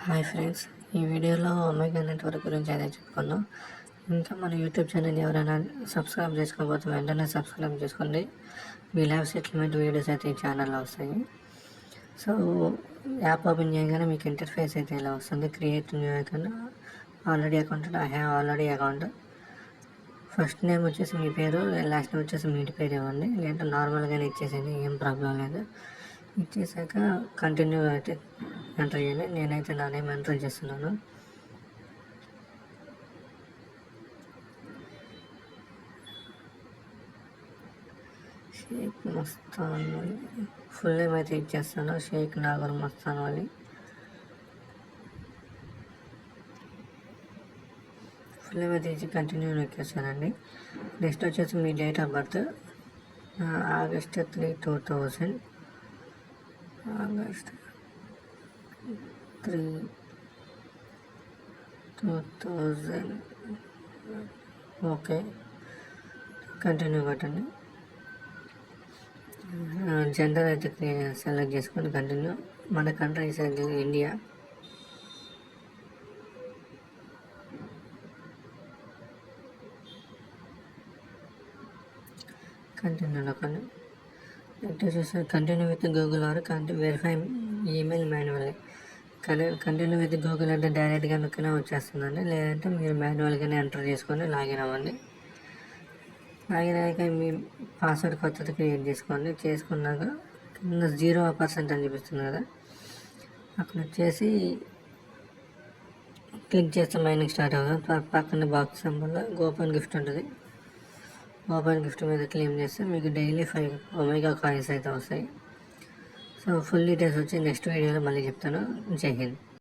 Hi friends, ఈ వీడియోలో omega network గురించి అయితే చెప్పుకుందాం. ఇంకా మన యూట్యూబ్ ఛానల్ ఎవరైనా సబ్స్క్రైబ్ చేసుకోకపోతే వెంటనే సబ్స్క్రైబ్ చేసుకోండి. మీ ల్యాబ్ సెటిల్మెంట్ వీడియోస్ అయితే ఈ ఛానల్లో వస్తాయి. సో యాప్ ఓపెన్ చేయగానే మీకు ఇంటర్ఫేస్ అయితే ఇలా వస్తుంది. Create new account, already account, I have already account. First name వచ్చేసి మీ పేరు, లాస్ట్ నేమ్ వచ్చేసి మీ ఇంటి పేరు ఇవ్వండి, లేదంటే నార్మల్గానే ఇచ్చేసేది, ఏం ప్రాబ్లం లేదు. ఇచ్చేసాక కంటిన్యూ అయితే ఎంటర్ చేయండి. నేనైతే నా నేమ్ ఎంటర్ చేస్తున్నాను. షేక్ మస్తాన్ అలీ, ఫుల్ నేమ్ అయితే ఇచ్చేస్తాను, షేక్ నాగర్ మస్తాన్ అలీ. ఫుల్ నేమ్ అయితే ఇచ్చి కంటిన్యూ ఎక్కేస్తానండి. నెక్స్ట్ వచ్చేసి మీ date of birth August 3, 2000. August 3, 2000. Okay, continue కొట్టండి. జెండర్ అయితే సెలెక్ట్ చేసుకొని కంటిన్యూ. మన కంట్రీ ఇండియా. కంటిన్యూ నొక్కండి. నెక్స్ట్ వచ్చేసి continue with Google or verify email manually. Continue with Google అంటే డైరెక్ట్గా నొక్కినా వచ్చేస్తుందండి, లేదంటే మీరు మాన్యువల్గానే ఎంటర్ చేసుకొని లాగిన్ అవ్వండి. లాగిన్ అయ్యాక మీ పాస్వర్డ్ కొత్తది క్రియేట్ చేసుకోండి. చేసుకున్నాక కింద 0% అని చూపిస్తుంది కదా, అక్కడ వచ్చేసి క్లిక్ చేస్తే మైనింగ్ స్టార్ట్ అవుతుంది. పక్కన బాక్స్ సింబల్లో ఓపెన్ గిఫ్ట్ ఉంటుంది. ఓపెన్ గిఫ్ట్ మీద క్లెయిమ్ చేస్తే మీకు డైలీ 5 ఒమేగా కాయిన్స్ అయితే వస్తాయి. సో ఫుల్ డీటెయిల్స్ వచ్చి నెక్స్ట్ వీడియోలో మళ్ళీ చెప్తాను. జై హింద్.